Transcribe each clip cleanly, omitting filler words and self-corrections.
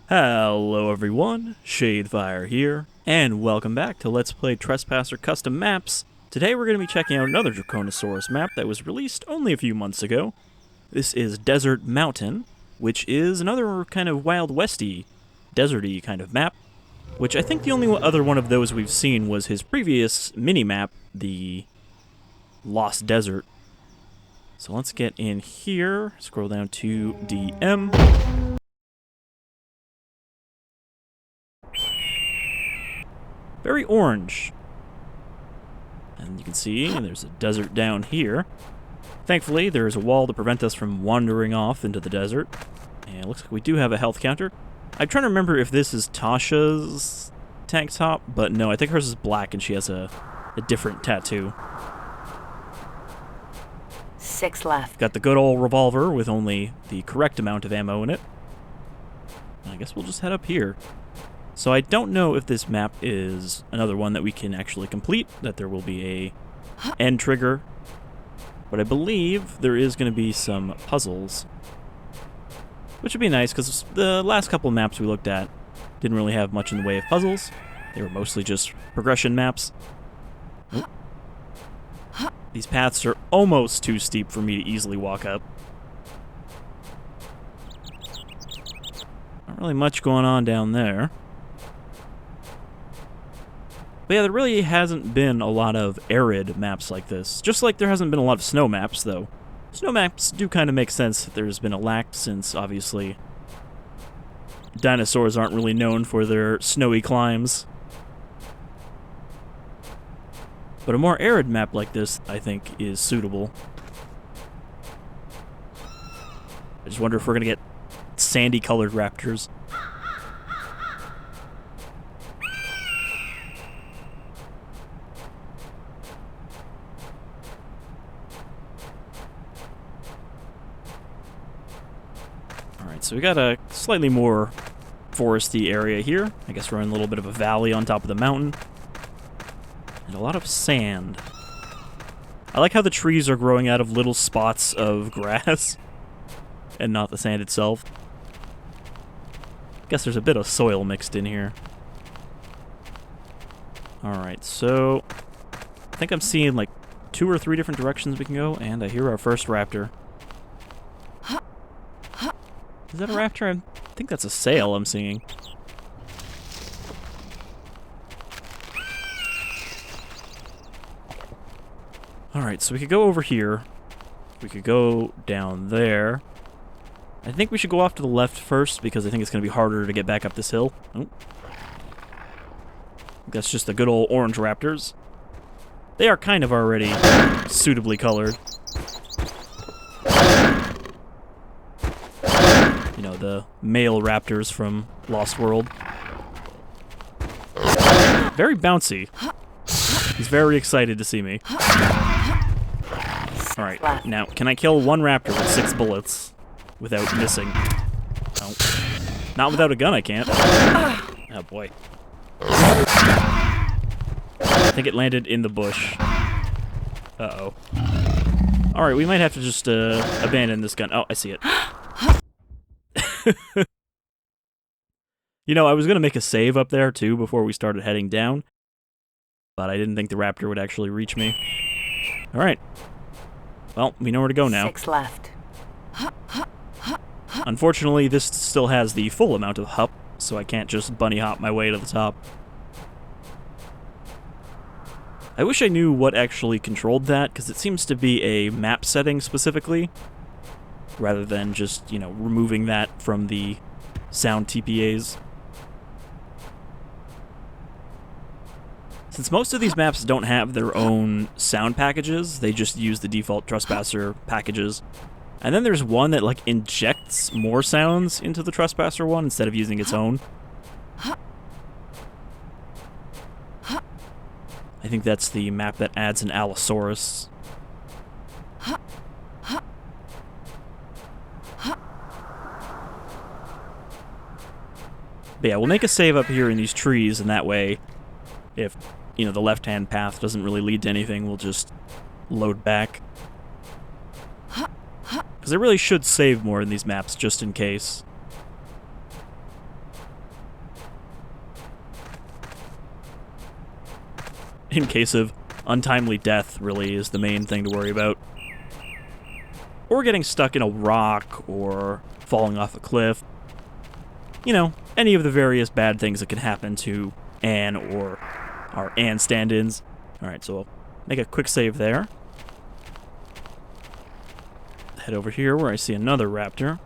Hello everyone, Shadefire here, and welcome back to Let's Play Trespasser Custom Maps. Today we're going to be checking out another Draconosaurus map that was released only a few months ago. This is Desert Mountain, which is another kind of Wild Westy, deserty kind of map, which I think the only other one of those we've seen was his previous mini-map, the Lost Desert. So let's get in here, scroll down to DM. Very orange. And you can see there's a desert down here. Thankfully, there is a wall to prevent us from wandering off into the desert. And it looks like we do have a health counter. I'm trying to remember if this is Tasha's tank top, but no, I think hers is black and she has a different tattoo. 6 left. Got the good old revolver with only the correct amount of ammo in it. I guess we'll just head up here. So I don't know if this map is another one that we can actually complete, that there will be a end trigger, but I believe there is going to be some puzzles, which would be nice because the last couple of maps we looked at didn't really have much in the way of puzzles. They were mostly just progression maps. Oh. These paths are almost too steep for me to easily walk up. Not really much going on down there. But yeah, there really hasn't been a lot of arid maps like this. Just like there hasn't been a lot of snow maps, though. Snow maps do kind of make sense that there's been a lack, since, obviously, dinosaurs aren't really known for their snowy climbs. But a more arid map like this, I think, is suitable. I just wonder if we're going to get sandy-colored raptors. So we got a slightly more foresty area here. I guess we're in a little bit of a valley on top of the mountain. And a lot of sand. I like how the trees are growing out of little spots of grass and not the sand itself. I guess there's a bit of soil mixed in here. Alright, so I think I'm seeing like 2 or 3 different directions we can go, and I hear our first raptor. Is that a raptor? I think that's a sail I'm seeing. Alright, so we could go over here. We could go down there. I think we should go off to the left first, because I think it's going to be harder to get back up this hill. Oh. That's just the good old orange raptors. They are kind of already suitably colored. You know, the male raptors from Lost World. Very bouncy. He's very excited to see me. Alright, now, can I kill one raptor with 6 bullets without missing? No. Not without a gun, I can't. Oh, boy. I think it landed in the bush. Uh-oh. Alright, we might have to just abandon this gun. Oh, I see it. You know, I was going to make a save up there, too, before we started heading down. But I didn't think the raptor would actually reach me. Alright. Well, we know where to go now. 6 left. Unfortunately, this still has the full amount of hup, so I can't just bunny hop my way to the top. I wish I knew what actually controlled that, because it seems to be a map setting specifically, rather than just, you know, removing that from the sound TPAs. Since most of these maps don't have their own sound packages, they just use the default Trespasser packages. And then there's one that, like, injects more sounds into the Trespasser one instead of using its own. I think that's the map that adds an Allosaurus. But yeah, we'll make a save up here in these trees, and that way, if, you know, the left-hand path doesn't really lead to anything, we'll just load back. Because I really should save more in these maps, just in case. in case of untimely death, really, is the main thing to worry about. Or getting stuck in a rock, or falling off a cliff. You know, any of the various bad things that can happen to Anne or our Anne stand-ins. Alright, so I'll make a quick save there. Head over here where I see another raptor.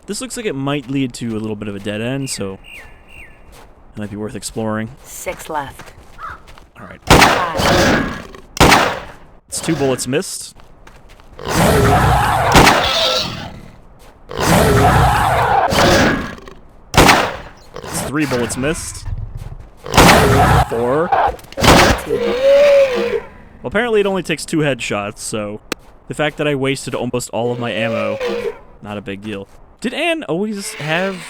This looks like it might lead to a little bit of a dead end, so it might be worth exploring. 6 left. Alright. 5. It's 2 bullets missed. It's 3 bullets missed. 4. Well, apparently it only takes 2 headshots, so the fact that I wasted almost all of my ammo, not a big deal. Did Anne always have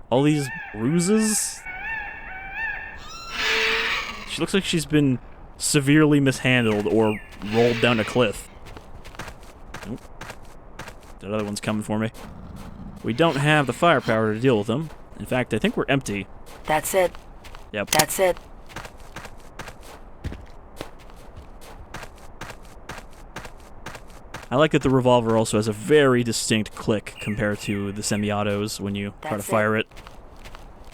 all these bruises? She looks like she's been severely mishandled or rolled down a cliff. Nope. That other one's coming for me. We don't have the firepower to deal with them. In fact, I think we're empty. That's it. Yep. That's it. I like that the revolver also has a very distinct click compared to the semi-autos when you try to fire it.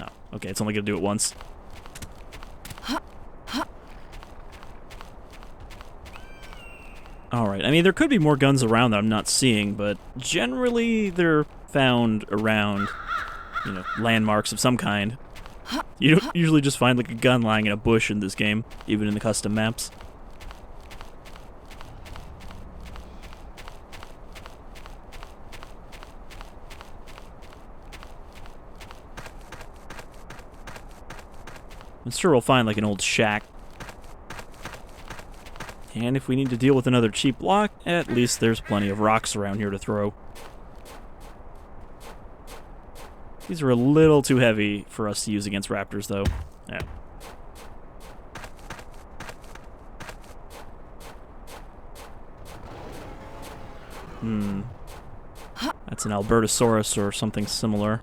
Oh, okay, it's only going to do it once. Alright, I mean, there could be more guns around that I'm not seeing, but generally they're found around, you know, landmarks of some kind. You don't usually just find, like, a gun lying in a bush in this game, even in the custom maps. I'm sure we'll find, like, an old shack. And if we need to deal with another cheap block, at least there's plenty of rocks around here to throw. These are a little too heavy for us to use against raptors, though. Yeah. That's an Albertosaurus or something similar.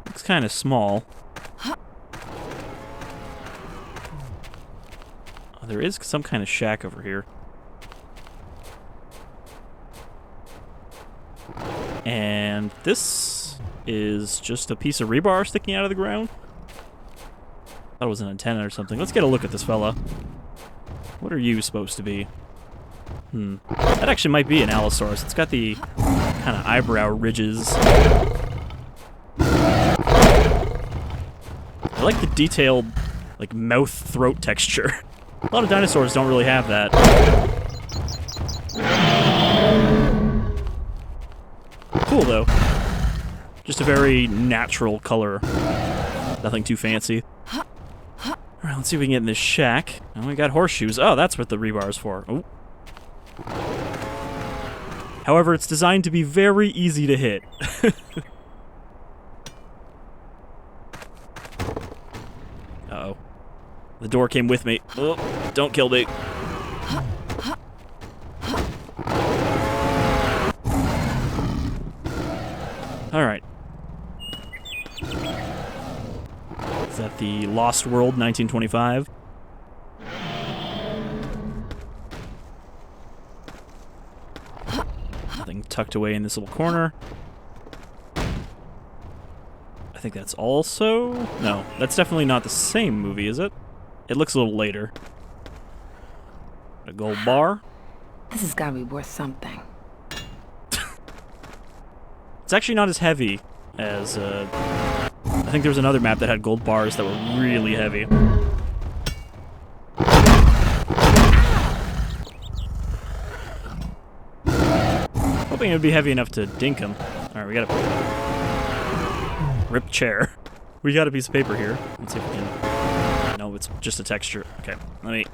Looks kind of small. Oh, there is some kind of shack over here. And this is just a piece of rebar sticking out of the ground. Thought it was an antenna or something. Let's get a look at this fella. What are you supposed to be? That actually might be an Allosaurus. It's got the kind of eyebrow ridges. I like the detailed, like, mouth throat texture. A lot of dinosaurs don't really have that. Cool, though. Just a very natural color. Nothing too fancy. Alright, let's see if we can get in this shack. Oh, we got horseshoes. Oh, that's what the rebar is for. Oh. However, it's designed to be very easy to hit. Uh-oh. The door came with me. Oh, don't kill me. Alright. Is that the Lost World 1925? Nothing tucked away in this little corner. I think that's also... No, that's definitely not the same movie, is it? It looks a little later. A gold bar. This has got to be worth something. It's actually not as heavy as, I think there was another map that had gold bars that were really heavy. Hoping it would be heavy enough to dink him. Alright, we got a... ripped chair. We got a piece of paper here. Let's see if we can... No, it's just a texture. Okay, let me...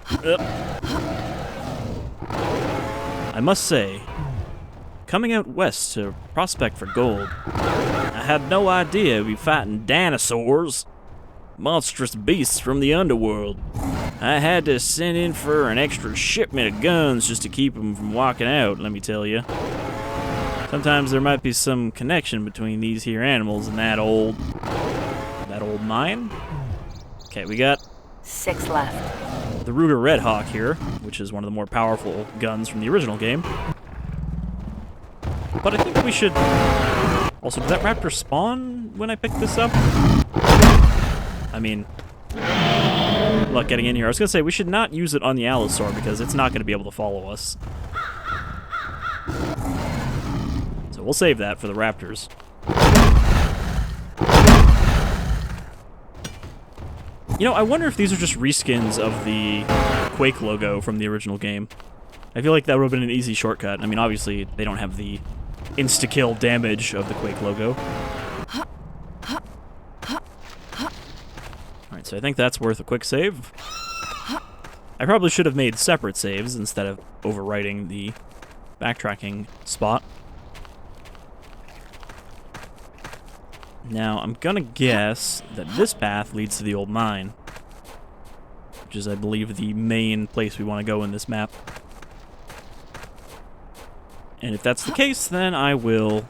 I must say, coming out west to prospect for gold, I had no idea we'd be fighting dinosaurs, monstrous beasts from the underworld. I had to send in for an extra shipment of guns just to keep them from walking out, let me tell you. Sometimes there might be some connection between these here animals and that old... that old mine. Okay, we got 6 left. the Ruger Red Hawk here, which is one of the more powerful guns from the original game. But I think we should... Also, did that raptor spawn when I picked this up? I mean... Luck getting in here. I was going to say, we should not use it on the Allosaur because it's not going to be able to follow us. So we'll save that for the raptors. You know, I wonder if these are just reskins of the Quake logo from the original game. I feel like that would have been an easy shortcut. I mean, obviously, they don't have the insta-kill damage of the Quake logo. Alright, so I think that's worth a quick save. I probably should have made separate saves instead of overwriting the backtracking spot. Now, I'm gonna guess that this path leads to the old mine, which is, I believe, the main place we want to go in this map. And if that's the case, then I will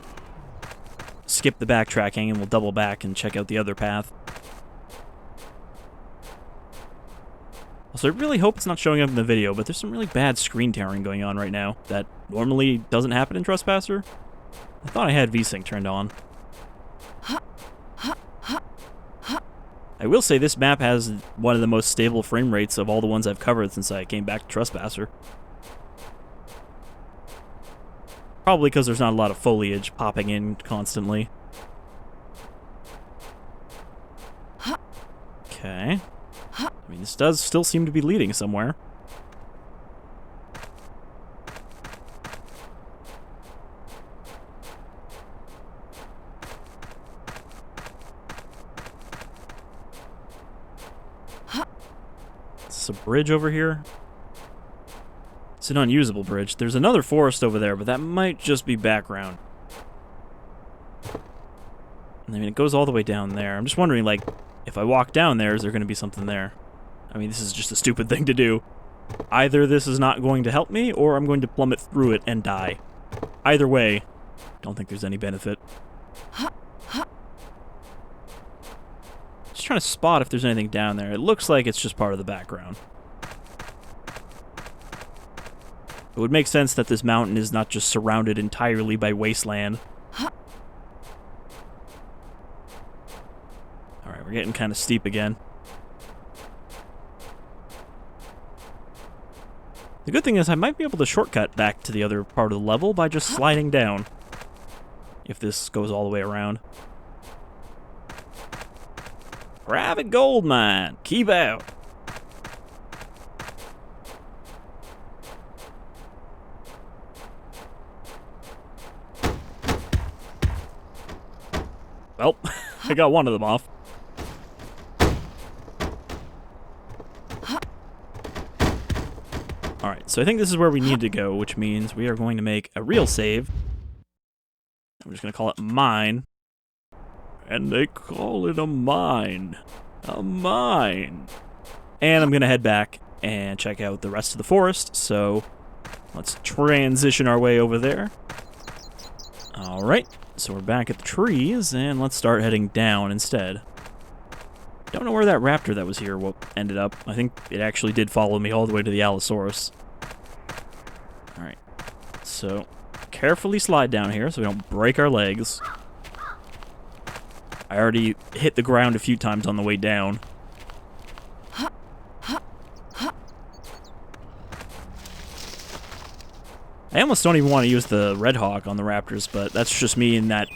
skip the backtracking and we'll double back and check out the other path. Also, I really hope it's not showing up in the video, but there's some really bad screen tearing going on right now that normally doesn't happen in Trespasser. I thought I had VSync turned on. I will say this map has one of the most stable frame rates of all the ones I've covered since I came back to Trespasser. Probably because there's not a lot of foliage popping in constantly. Okay. I mean, this does still seem to be leading somewhere. Is this a bridge over here? It's an unusable bridge. There's another forest over there, but that might just be background. I mean, it goes all the way down there. I'm just wondering, like, if I walk down there, is there going to be something there? I mean, this is just a stupid thing to do. Either this is not going to help me, or I'm going to plummet through it and die. Either way, don't think there's any benefit. Just trying to spot if there's anything down there. It looks like it's just part of the background. It would make sense that this mountain is not just surrounded entirely by wasteland. Alright, we're getting kind of steep again. The good thing is I might be able to shortcut back to the other part of the level by just sliding down. If this goes all the way around. Private gold mine! Keep out! Well, I got one of them off. Alright, so I think this is where we need to go, which means we are going to make a real save. I'm just going to call it mine. And they call it a mine. A mine. And I'm going to head back and check out the rest of the forest, so let's transition our way over there. Alright, so we're back at the trees, and let's start heading down instead. Don't know where that raptor that was here ended up. I think it actually did follow me all the way to the Allosaurus. Alright, so carefully slide down here so we don't break our legs. I already hit the ground a few times on the way down. I almost don't even want to use the Red Hawk on the raptors, but that's just me in that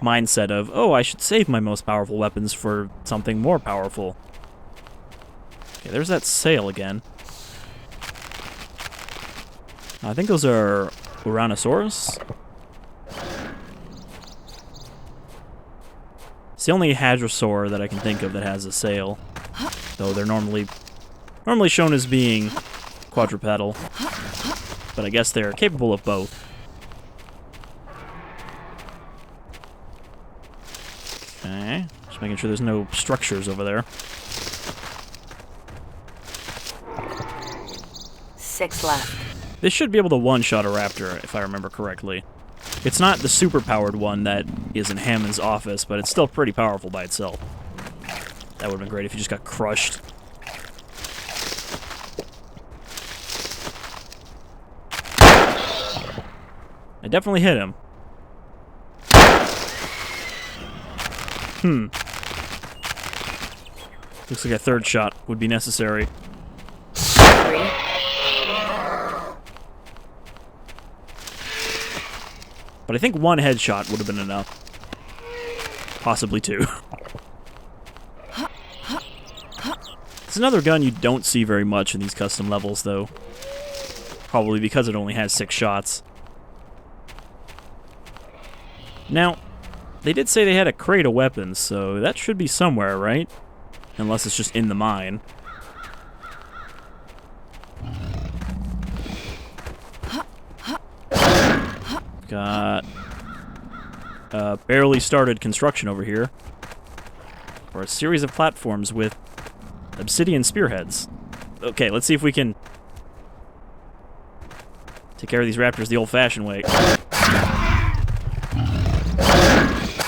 mindset of, oh, I should save my most powerful weapons for something more powerful. Okay, there's that sail again. I think those are Allosaurus. It's the only hadrosaur that I can think of that has a sail, though they're normally shown as being quadrupedal, but I guess they're capable of both. Okay, just making sure there's no structures over there. 6 left. This should be able to one-shot a raptor, if I remember correctly. It's not the super-powered one that is in Hammond's office, but it's still pretty powerful by itself. That would have been great if he just got crushed. I definitely hit him. Looks like a third shot would be necessary. 3. But I think one headshot would have been enough. Possibly 2. It's another gun you don't see very much in these custom levels, though. Probably because it only has 6 shots. Now, they did say they had a crate of weapons, so that should be somewhere, right? Unless it's just in the mine. Got barely started construction over here. For a series of platforms with obsidian spearheads. Okay, let's see if we can take care of these raptors the old-fashioned way.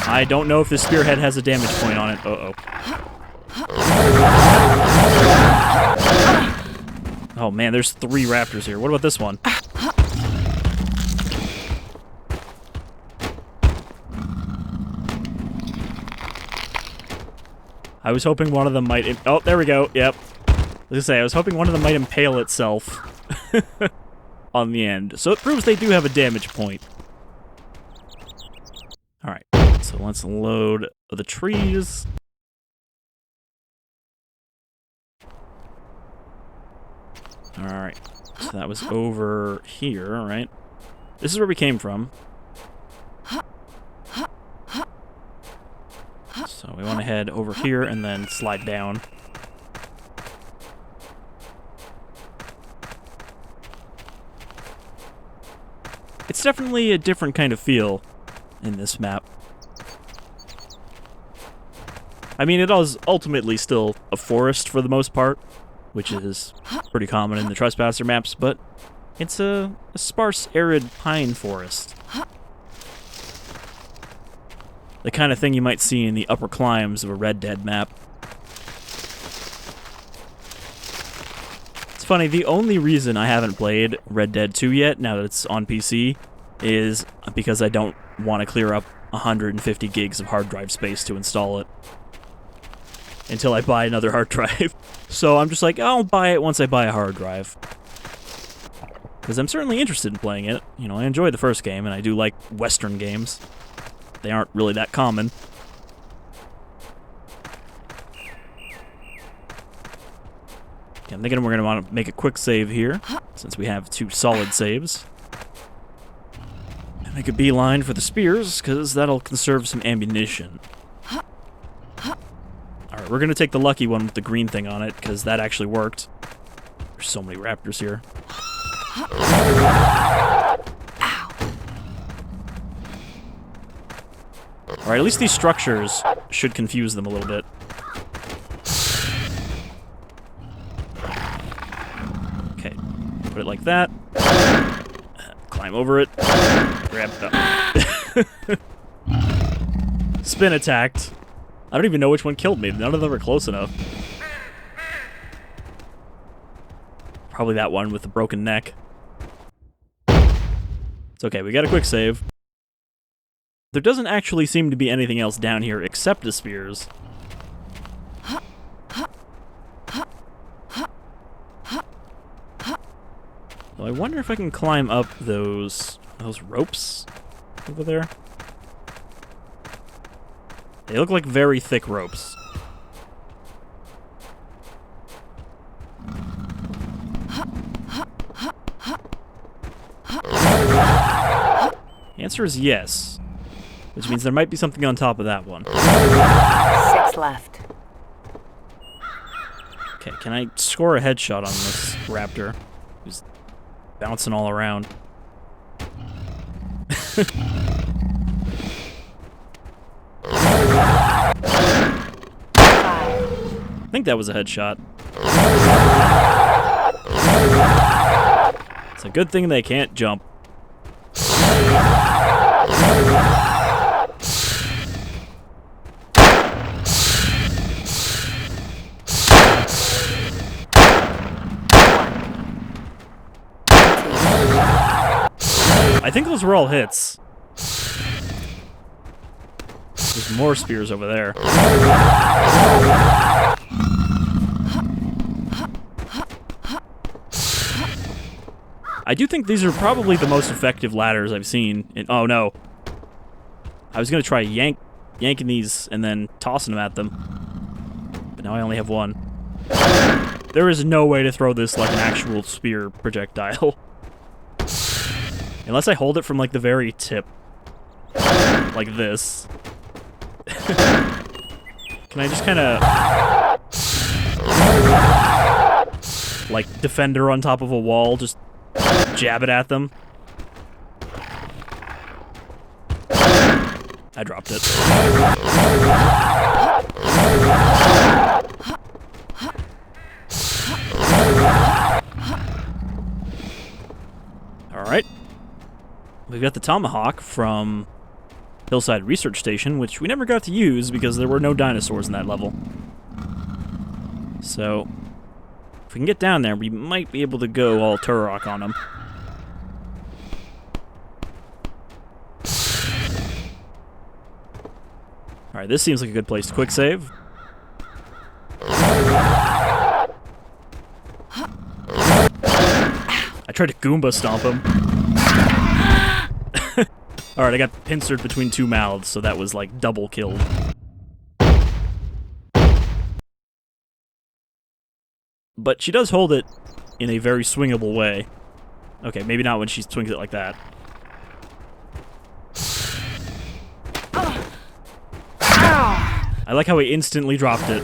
I don't know if this spearhead has a damage point on it. Uh-oh. Oh man, there's 3 raptors here. What about this one? I was hoping one of them might... Oh, there we go. Yep. I was gonna say, I was hoping one of them might impale itself on the end. So it proves they do have a damage point. Alright, so let's load the trees. Alright, so that was over here, right? This is where we came from. So we want to head over here and then slide down. It's definitely a different kind of feel in this map. I mean, it is ultimately still a forest for the most part, which is pretty common in the Trespasser maps, but it's a sparse, arid pine forest. The kind of thing you might see in the upper climbs of a Red Dead map. It's funny, the only reason I haven't played Red Dead 2 yet, now that it's on PC, is because I don't want to clear up 150 gigs of hard drive space to install it. Until I buy another hard drive. So I'm just like, I'll buy it once I buy a hard drive. Because I'm certainly interested in playing it. You know, I enjoyed the first game, and I do like Western games. They aren't really that common. Okay, I'm thinking we're going to want to make a quick save here, since we have 2 solid saves. Make a beeline for the spears, because that'll conserve some ammunition. Alright, we're going to take the lucky one with the green thing on it, because that actually worked. There's so many raptors here. Alright, at least these structures should confuse them a little bit. Okay, put it like that. Climb over it. Grab it up. Spin attacked. I don't even know which one killed me. None of them are close enough. Probably that one with the broken neck. It's okay, we got a quick save. There doesn't actually seem to be anything else down here except the spears. So I wonder if I can climb up those ropes over there. They look like very thick ropes. The answer is yes. Which means there might be something on top of that one. 6 left. Okay, can I score a headshot on this raptor? Who's bouncing all around. I think that was a headshot. It's a good thing they can't jump. I think those were all hits. There's more spears over there. I do think these are probably the most effective ladders I've seen. Oh no. I was gonna try yanking these and then tossing them at them. But now I only have one. There is no way to throw this like an actual spear projectile. Unless I hold it from like the very tip. Like this. Can I just kinda like defender on top of a wall, just jab it at them? I dropped it. Alright. We've got the tomahawk from Hillside Research Station, which we never got to use because there were no dinosaurs in that level. So, if we can get down there, we might be able to go all Turok on them. Alright, this seems like a good place to quick save. I tried to Goomba stomp him. Alright, I got pincered between two mouths, so that was like double killed. But she does hold it in a very swingable way. Okay, maybe not when she swings it like that. I like how he instantly dropped it.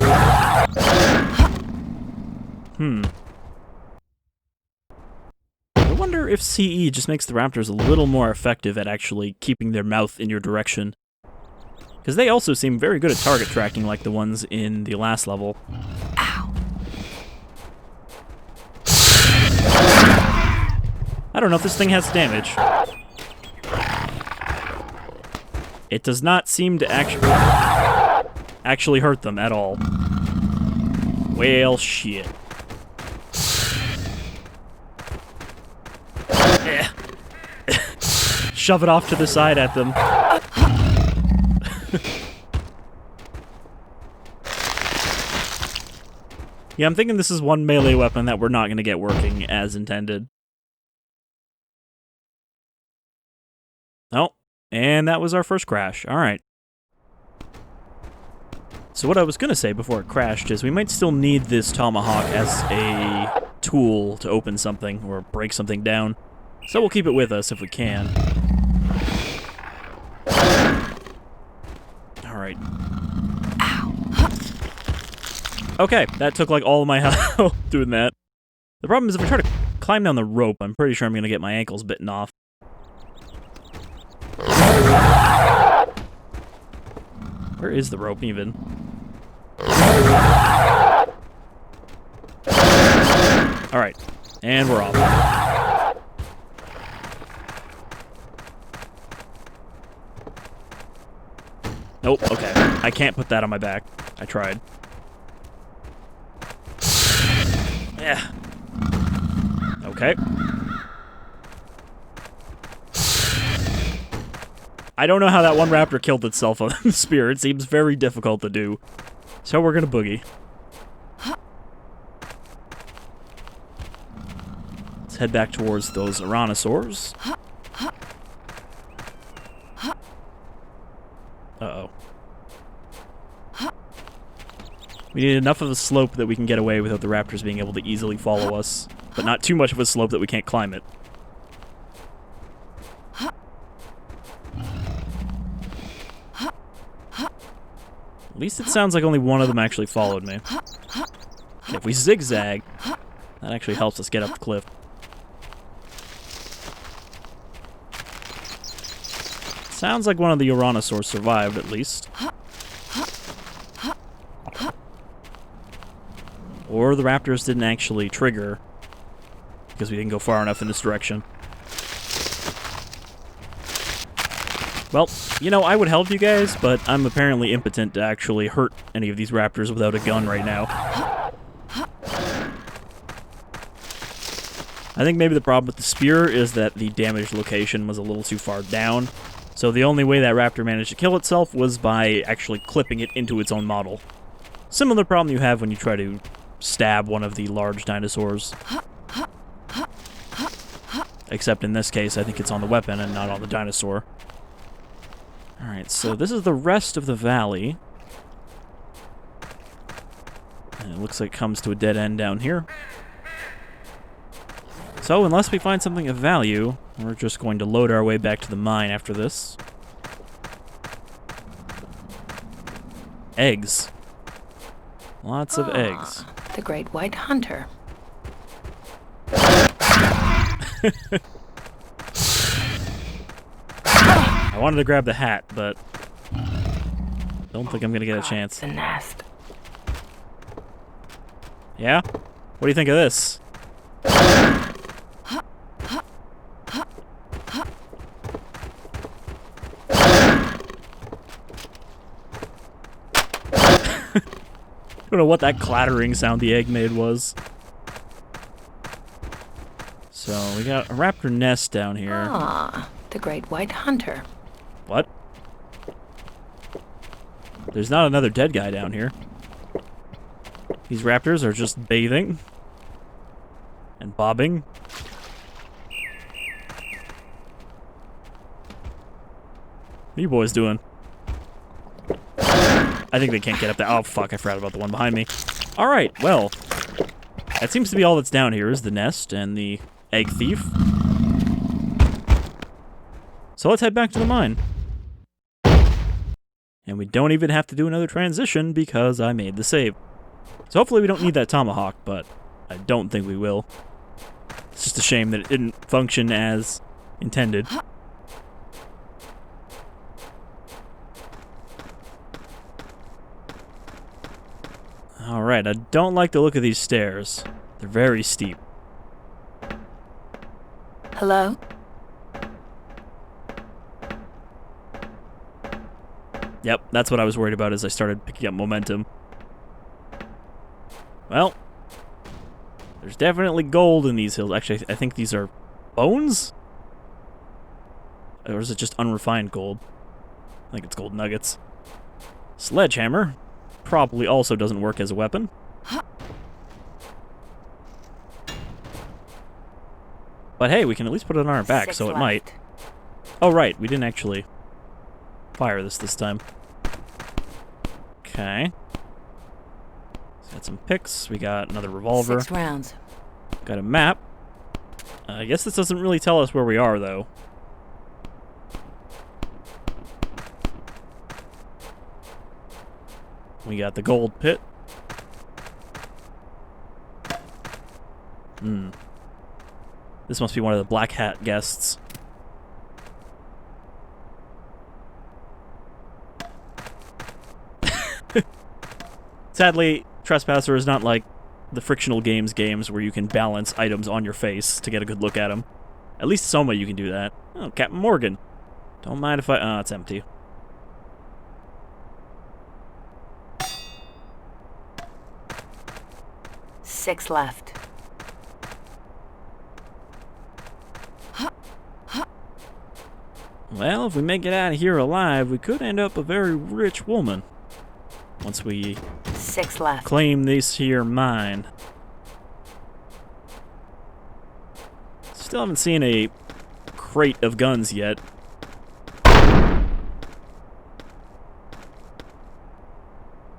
I wonder if CE just makes the raptors a little more effective at actually keeping their mouth in your direction. Because they also seem very good at target tracking like the ones in the last level. Ow. I don't know if this thing has damage. It does not seem to actually hurt them at all. Well, shit. Shove it off to the side at them. Yeah, I'm thinking this is one melee weapon that we're not going to get working as intended. Oh, and that was our first crash. Alright. So what I was going to say before it crashed is we might still need this tomahawk as a tool to open something or break something down. So we'll keep it with us if we can. Alright. Okay, that took like all of my health doing that. The problem is if I try to climb down the rope, I'm pretty sure I'm going to get my ankles bitten off. Where is the rope even? Alright, and we're off. Nope, okay. I can't put that on my back. I tried. Yeah. Okay. I don't know how that one raptor killed itself on the spear. It seems very difficult to do. So we're gonna boogie. Let's head back towards those Allosaurus. Uh-oh. We need enough of a slope that we can get away without the raptors being able to easily follow us, but not too much of a slope that we can't climb it. At least it sounds like only one of them actually followed me. Okay, if we zigzag, that actually helps us get up the cliff. Sounds like one of the Allosaurus survived, at least. Or the raptors didn't actually trigger, because we didn't go far enough in this direction. Well, you know, I would help you guys, but I'm apparently impotent to actually hurt any of these raptors without a gun right now. I think maybe the problem with the spear is that the damaged location was a little too far down. So the only way that raptor managed to kill itself was by actually clipping it into its own model. Similar problem you have when you try to stab one of the large dinosaurs. Except in this case, I think it's on the weapon and not on the dinosaur. Alright, so this is the rest of the valley. And it looks like it comes to a dead end down here. So, unless we find something of value, we're just going to load our way back to the mine after this. Eggs. Lots of eggs. The great white hunter. I wanted to grab the hat, but don't think I'm gonna get a chance. The nest. Yeah? What do you think of this? I don't know what that clattering sound the egg made was. So, we got a raptor nest down here. Ah, the great white hunter. What? There's not another dead guy down here. These raptors are just bathing. And bobbing. What are you boys doing? I think they can't get up there. Oh, fuck, I forgot about the one behind me. Alright, well. That seems to be all that's down here, is the nest and the egg thief. So let's head back to the mine. And we don't even have to do another transition because I made the save. So hopefully we don't need that tomahawk, but I don't think we will. It's just a shame that it didn't function as intended. Alright, I don't like the look of these stairs. They're very steep. Hello? Yep, that's what I was worried about as I started picking up momentum. Well, there's definitely gold in these hills. Actually, I think these are bones? Or is it just unrefined gold? I think it's gold nuggets. Sledgehammer probably also doesn't work as a weapon. But hey, we can at least put it on our back, so it might. Oh, right, we didn't actually fire this time. Okay. Got some picks. We got another revolver. 6 rounds. Got a map. I guess this doesn't really tell us where we are, though. We got the gold pit. This must be one of the black hat guests. Sadly, Trespasser is not like the frictional games where you can balance items on your face to get a good look at them. At least Soma you can do that. Oh, Captain Morgan. Don't mind if I... Oh, it's empty. Six left. Well, if we make it out of here alive, we could end up a very rich woman. Once we 6 left. claim this here mine. Still haven't seen a crate of guns yet. I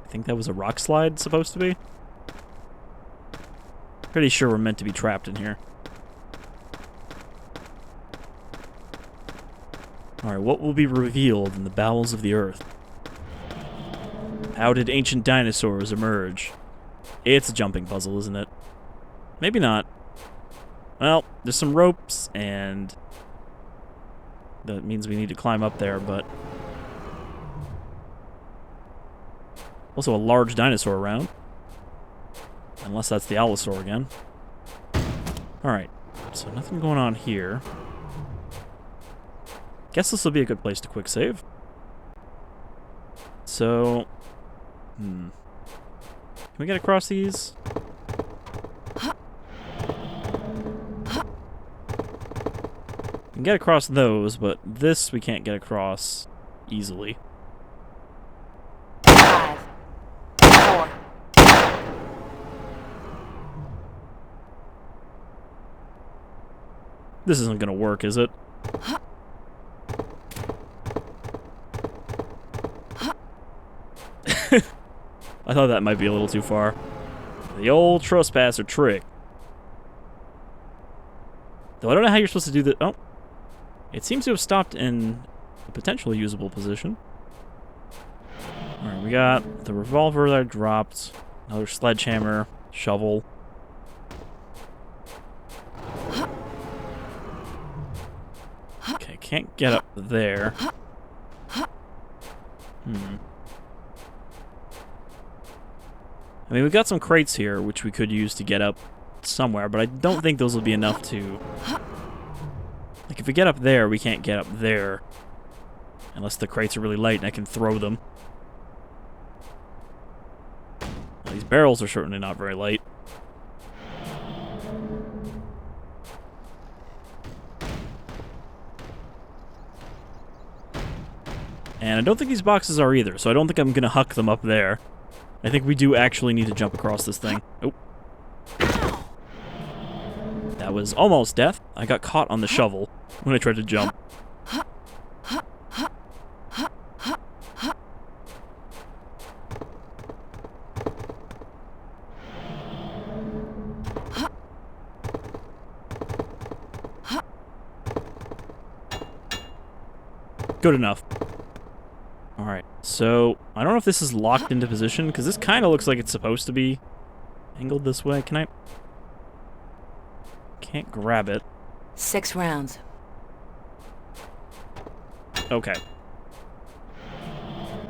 think that was a rock slide supposed to be. Pretty sure we're meant to be trapped in here. Alright, what will be revealed in the bowels of the earth? How did ancient dinosaurs emerge? It's a jumping puzzle, isn't it? Maybe not. Well, there's some ropes, and that means we need to climb up there, but... Also a large dinosaur around. Unless that's the Allosaurus again. Alright, so nothing going on here. Guess this will be a good place to quick save. So... Can we get across these? can get across those, but this we can't get across easily. 5, 4. This isn't gonna work, is it? I thought that might be a little too far. The old Trespasser trick. Though I don't know how you're supposed to do that. Oh. It seems to have stopped in a potentially usable position. Alright, we got the revolver that I dropped. Another sledgehammer. Shovel. Okay, can't get up there. I mean, we've got some crates here, which we could use to get up somewhere, but I don't think those will be enough to... Like, if we get up there, we can't get up there. Unless the crates are really light and I can throw them. Well, these barrels are certainly not very light. And I don't think these boxes are either, so I don't think I'm gonna huck them up there. I think we do actually need to jump across this thing. Oh. That was almost death. I got caught on the shovel when I tried to jump. Good enough. Alright, so I don't know if this is locked into position, because this kind of looks like it's supposed to be angled this way. Can I? Can't grab it. 6 rounds. Okay.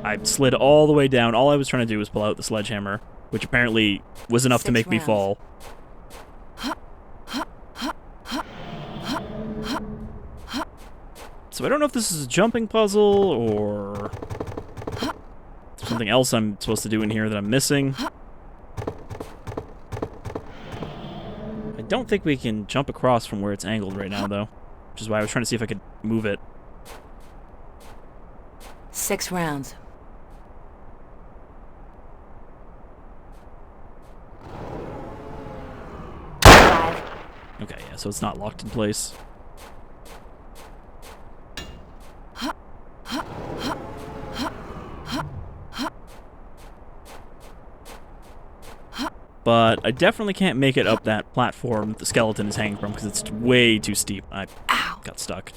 I slid all the way down. All I was trying to do was pull out the sledgehammer, which apparently was enough to make me fall. So I don't know if this is a jumping puzzle, or something else I'm supposed to do in here that I'm missing. I don't think we can jump across from where it's angled right now, though. Which is why I was trying to see if I could move it. 6 rounds. Okay, yeah, so it's not locked in place. But I definitely can't make it up that platform the skeleton is hanging from because it's way too steep. I got stuck.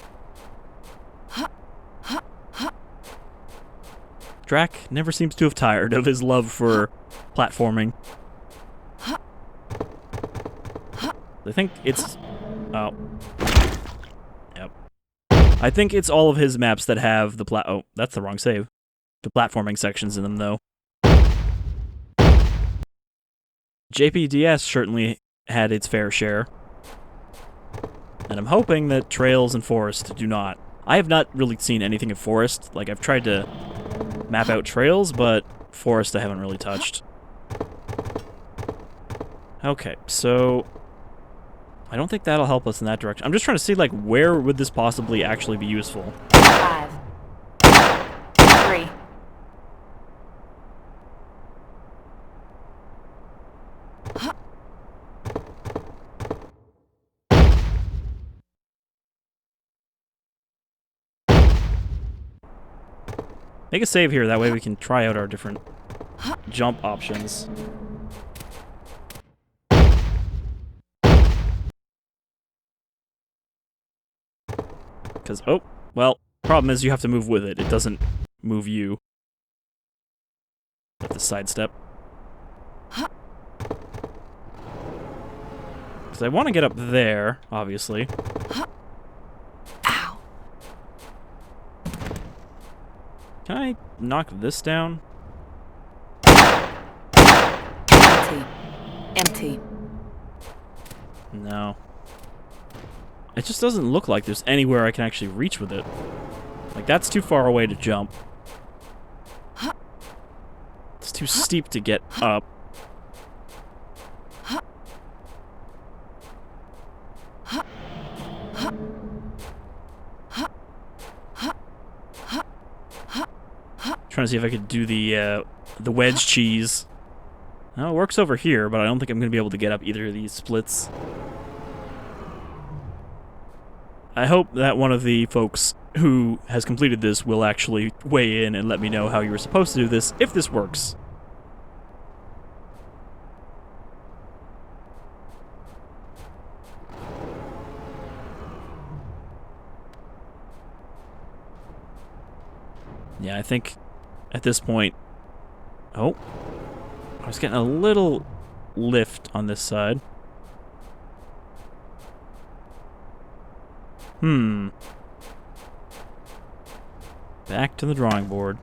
Drac never seems to have tired of his love for platforming. I think it's... Oh. Yep. I think it's all of his maps that have the Oh, that's the wrong save. The platforming sections in them, though. JPDS certainly had its fair share. And I'm hoping that Trails and Forest do not. I have not really seen anything of Forest. Like, I've tried to map out Trails, but Forest I haven't really touched. Okay, so... I don't think that'll help us in that direction. I'm just trying to see, like, where would this possibly actually be useful? 5, 3. Make a save here, that way we can try out our different jump options. Because, oh, well, problem is you have to move with it. It doesn't move you. With the sidestep. Because I want to get up there, obviously. Ow. Can I knock this down? Empty. Empty. No. It just doesn't look like there's anywhere I can actually reach with it. Like, that's too far away to jump. It's too steep to get up. Trying to see if I could do the wedge cheese. Well, it works over here, but I don't think I'm going to be able to get up either of these splits. I hope that one of the folks who has completed this will actually weigh in and let me know how you were supposed to do this, if this works. Yeah, I think at this point... Oh. I was getting a little lift on this side. Back to the drawing board.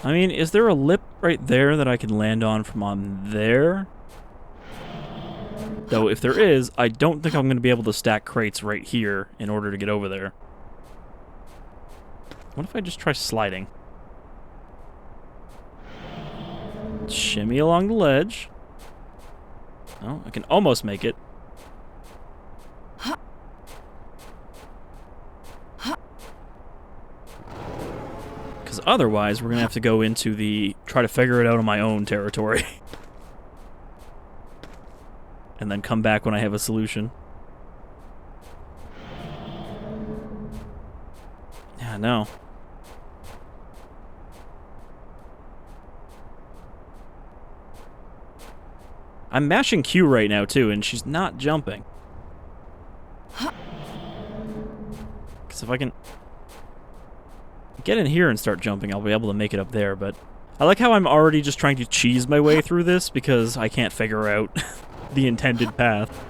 I mean, is there a lip right there that I can land on from on there? Though, if there is, I don't think I'm going to be able to stack crates right here in order to get over there. What if I just try sliding? Shimmy along the ledge. Oh, I can almost make it. Because otherwise, we're going to have to go into the try to figure it out on my own territory. And then come back when I have a solution. Yeah, no. I'm mashing Q right now, too, and she's not jumping. Because if I can get in here and start jumping, I'll be able to make it up there, but... I like how I'm already just trying to cheese my way through this, because I can't figure out the intended path.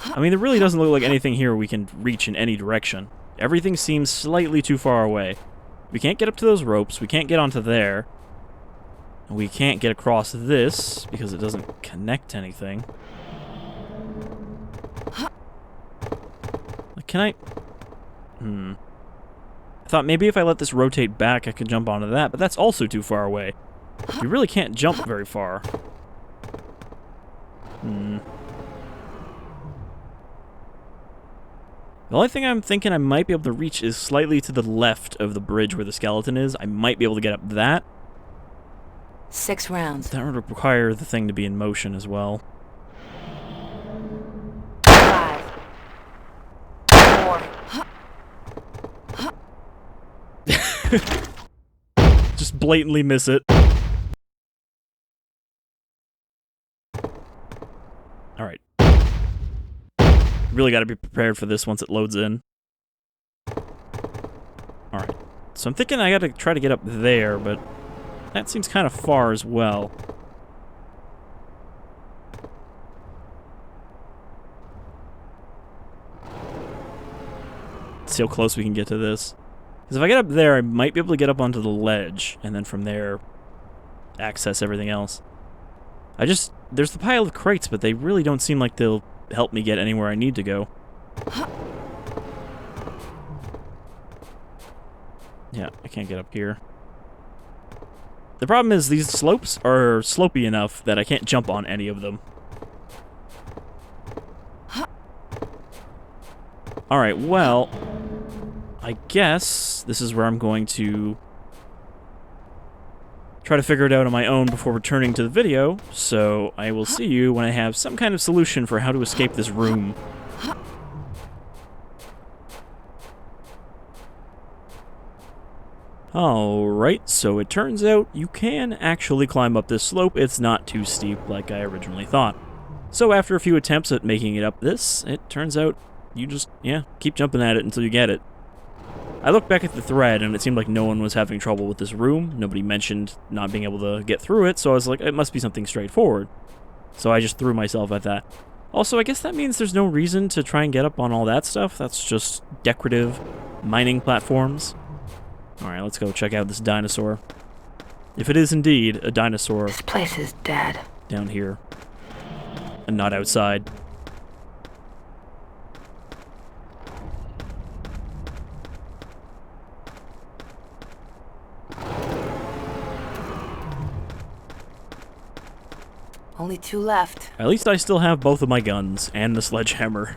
I mean, there really doesn't look like anything here we can reach in any direction. Everything seems slightly too far away. We can't get up to those ropes, we can't get onto there. We can't get across this, because it doesn't connect to anything. Can I... I thought maybe if I let this rotate back, I could jump onto that, but that's also too far away. You really can't jump very far. The only thing I'm thinking I might be able to reach is slightly to the left of the bridge where the skeleton is. I might be able to get up that. 6 rounds. That would require the thing to be in motion as well. 5. 4. Just blatantly miss it. Alright. Really gotta be prepared for this once it loads in. Alright. So I'm thinking I gotta try to get up there, but that seems kind of far as well. Let's see how close we can get to this. Because if I get up there, I might be able to get up onto the ledge, and then from there, access everything else. There's the pile of crates, but they really don't seem like they'll help me get anywhere I need to go. Yeah, I can't get up here. The problem is these slopes are slopey enough that I can't jump on any of them. Alright, well, I guess this is where I'm going to try to figure it out on my own before returning to the video, so I will see you when I have some kind of solution for how to escape this room. Alright, so it turns out you can actually climb up this slope. It's not too steep like I originally thought. So after a few attempts at making it up this, it turns out you just, keep jumping at it until you get it. I looked back at the thread, and it seemed like no one was having trouble with this room. Nobody mentioned not being able to get through it, so I was like, it must be something straightforward. So I just threw myself at that. Also, I guess that means there's no reason to try and get up on all that stuff. That's just decorative mining platforms. Alright, let's go check out this dinosaur. If it is indeed a dinosaur... This place is dead. ...down here. And not outside. Only 2 left. At least I still have both of my guns and the sledgehammer.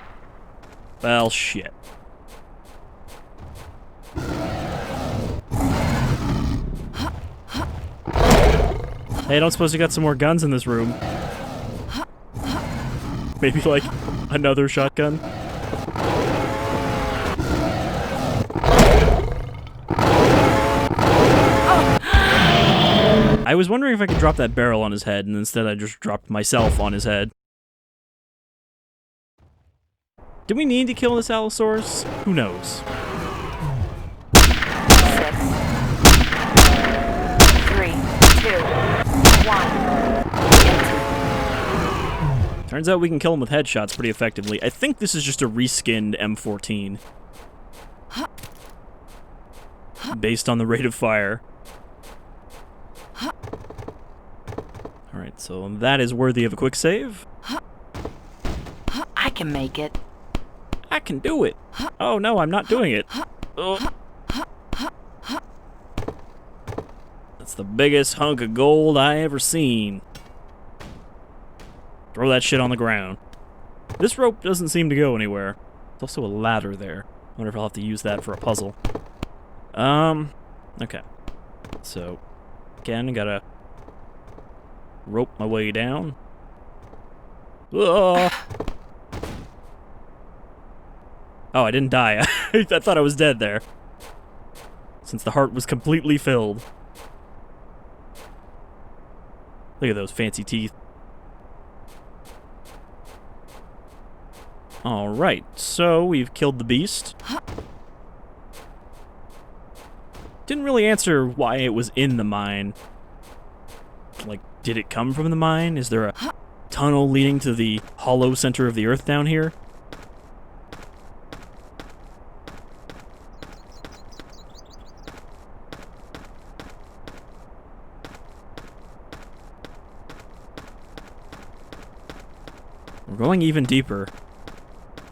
Well, shit. Hey, I don't suppose you got some more guns in this room? Maybe, like, another shotgun? I was wondering if I could drop that barrel on his head, and instead I just dropped myself on his head. Do we need to kill this Allosaurus? Who knows? 6, 3, 2, 1. Turns out we can kill him with headshots pretty effectively. I think this is just a reskinned M14. Based on the rate of fire. Alright, so that is worthy of a quick save. I can make it. I can do it. Oh no, I'm not doing it. Oh. That's the biggest hunk of gold I ever seen. Throw that shit on the ground. This rope doesn't seem to go anywhere. There's also a ladder there. I wonder if I'll have to use that for a puzzle. Okay. So, again, I gotta rope my way down. Ugh. Oh, I didn't die. I thought I was dead there. Since the heart was completely filled. Look at those fancy teeth. Alright, so we've killed the beast. Didn't really answer why it was in the mine. Like, did it come from the mine? Is there a tunnel leading to the hollow center of the earth down here? We're going even deeper,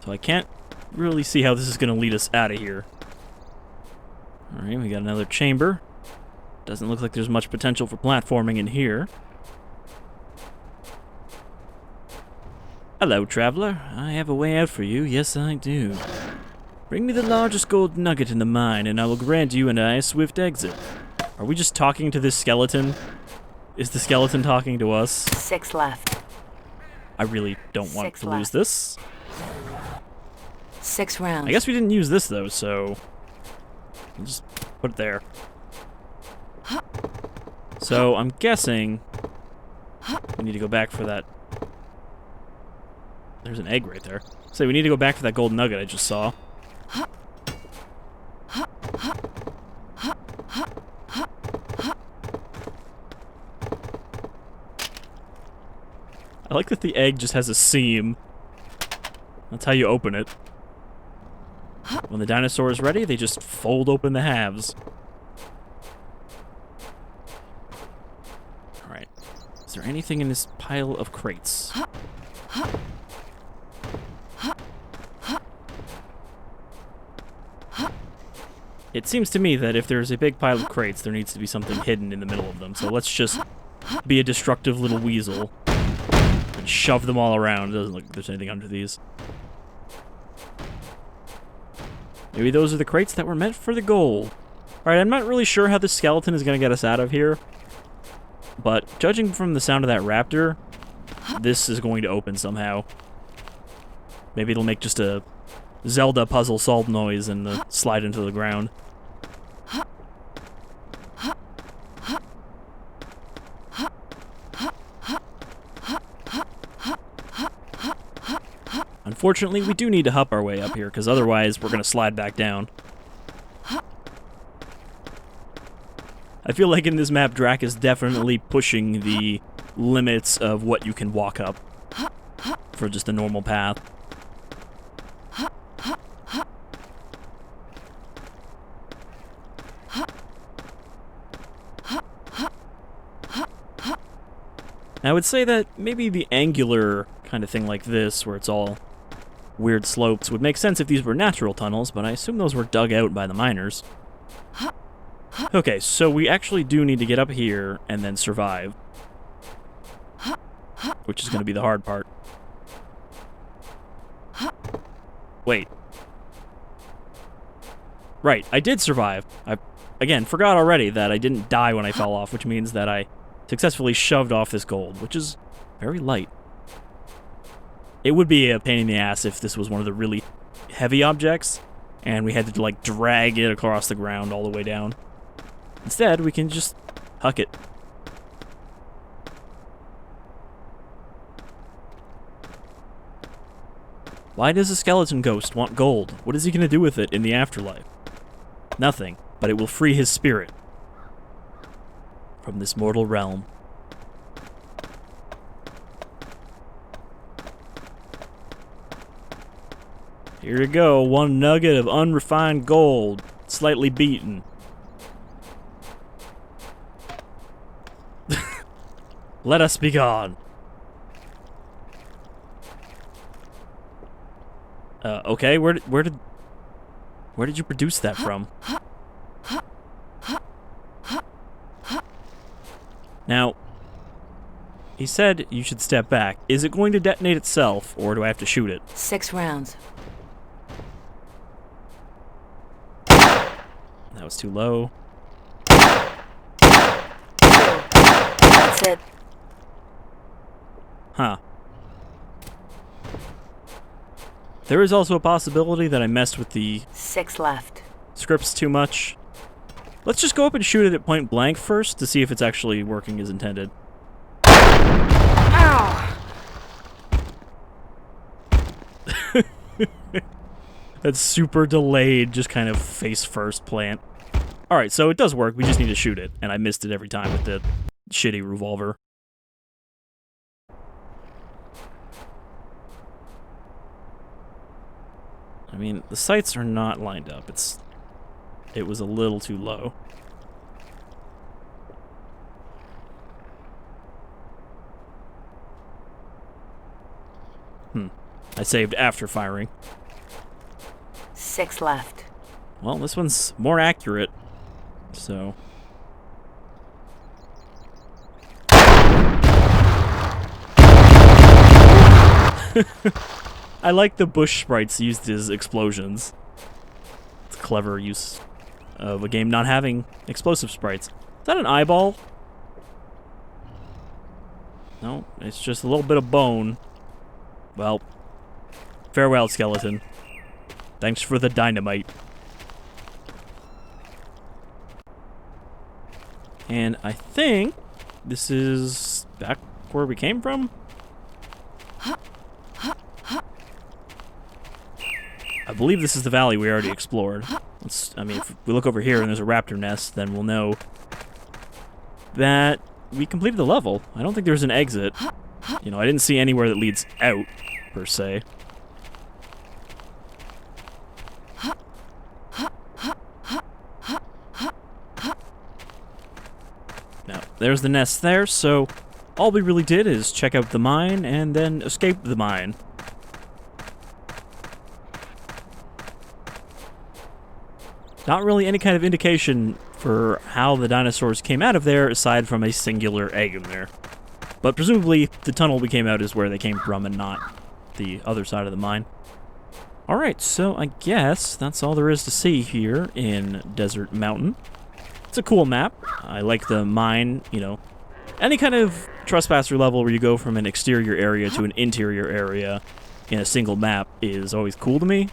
so I can't really see how this is going to lead us out of here. Alright, we got another chamber. Doesn't look like there's much potential for platforming in here. Hello, traveler. I have a way out for you. Yes, I do. Bring me the largest gold nugget in the mine, and I will grant you and I a swift exit. Are we just talking to this skeleton? Is the skeleton talking to us? 6 left. I really don't want 6 to left. lose this. 6 rounds. I guess we didn't use this, though, so... I'll just put it there. So, I'm guessing... we need to go back for that... There's an egg right there. So we need to go back for that gold nugget I just saw. I like that the egg just has a seam. That's how you open it. When the dinosaur is ready, they just fold open the halves. Alright. Is there anything in this pile of crates? It seems to me that if there's a big pile of crates, there needs to be something hidden in the middle of them. So let's just be a destructive little weasel and shove them all around. It doesn't look like there's anything under these. Maybe those are the crates that were meant for the gold. Alright, I'm not really sure how this skeleton is going to get us out of here. But judging from the sound of that raptor, this is going to open somehow. Maybe it'll make just a Zelda puzzle solved noise and slide into the ground. Unfortunately, we do need to hup our way up here, because otherwise we're going to slide back down. I feel like in this map, Drac is definitely pushing the limits of what you can walk up for just a normal path. I would say that maybe the angular kind of thing like this, where it's all weird slopes, would make sense if these were natural tunnels, but I assume those were dug out by the miners. Okay, so we actually do need to get up here and then survive. Which is going to be the hard part. Wait, Right, I did survive. I, again, forgot already that I didn't die when I fell off, which means that I successfully shoved off this gold, which is very light. It would be a pain in the ass if this was one of the really heavy objects, and we had to, like, drag it across the ground all the way down. Instead, we can just huck it. Why does a skeleton ghost want gold? What is he going to do with it in the afterlife? Nothing, but it will free his spirit from this mortal realm. Here you go, one nugget of unrefined gold, slightly beaten. Let us be gone. Okay, where did you produce that from? Now, he said you should step back. Is it going to detonate itself, or do I have to shoot it? 6 rounds. That was too low. 2. That's it. Huh. There is also a possibility that I messed with the 6 left. scripts too much. Let's just go up and shoot it at point blank first to see if it's actually working as intended. Ow! That's super delayed, just kind of face first plant. Alright, so it does work, we just need to shoot it, and I missed it every time with the shitty revolver. I mean, the sights are not lined up. It was a little too low. I saved after firing. 6 left. Well, this one's more accurate, so... I like the bush sprites used as explosions. It's a clever use of a game not having explosive sprites. Is that an eyeball? No, it's just a little bit of bone. Well, farewell, skeleton. Thanks for the dynamite. And I think this is back where we came from. I believe this is the valley we already explored. I mean, if we look over here and there's a raptor nest, then we'll know that we completed the level. I don't think there's an exit. You know, I didn't see anywhere that leads out, per se. Now, there's the nest there, so all we really did is check out the mine and then escape the mine. Not really any kind of indication for how the dinosaurs came out of there, aside from a singular egg in there. But presumably, the tunnel we came out is where they came from and not the other side of the mine. Alright, so I guess that's all there is to see here in Desert Mountain. It's a cool map. I like the mine, you know. Any kind of Trespasser level where you go from an exterior area to an interior area in a single map is always cool to me.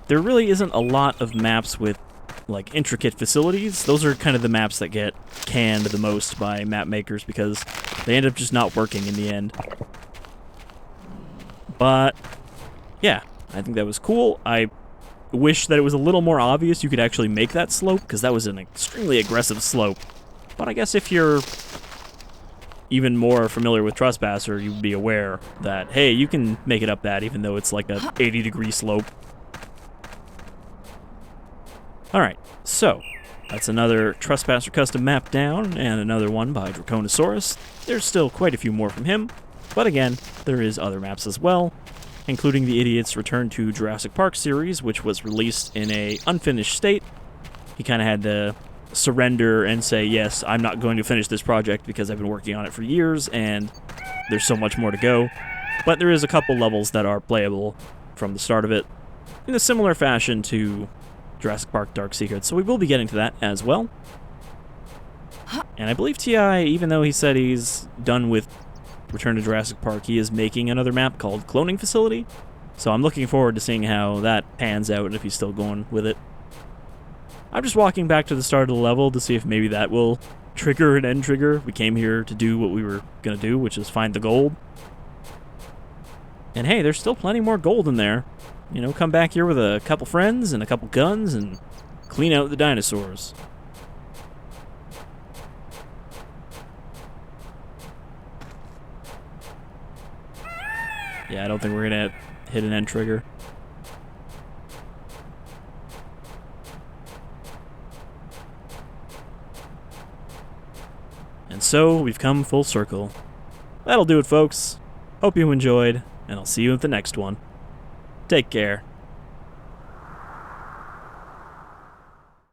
There really isn't a lot of maps with, like, intricate facilities. Those are kind of the maps that get canned the most by map makers because they end up just not working in the end. But, yeah, I think that was cool. I wish that it was a little more obvious you could actually make that slope, because that was an extremely aggressive slope. But I guess if you're even more familiar with Trespasser, you'd be aware that, hey, you can make it up that even though it's like a 80-degree slope. Alright, so that's another Trespasser Custom map down, and another one by Allosaurus. There's still quite a few more from him, but again, there is other maps as well, including the Idiot's Return to Jurassic Park series, which was released in a unfinished state. He kind of had to surrender and say, yes, I'm not going to finish this project because I've been working on it for years, and there's so much more to go. But there is a couple levels that are playable from the start of it, in a similar fashion to Jurassic Park Dark Secrets, so we will be getting to that as well. And I believe T.I., even though he said he's done with Return to Jurassic Park, he is making another map called Cloning Facility. So I'm looking forward to seeing how that pans out and if he's still going with it. I'm just walking back to the start of the level to see if maybe that will trigger an end trigger. We came here to do what we were going to do, which is find the gold. And hey, there's still plenty more gold in there. You know, come back here with a couple friends and a couple guns and clean out the dinosaurs. Yeah, I don't think we're going to hit an end trigger. And so, we've come full circle. That'll do it, folks. Hope you enjoyed, and I'll see you at the next one. Take care.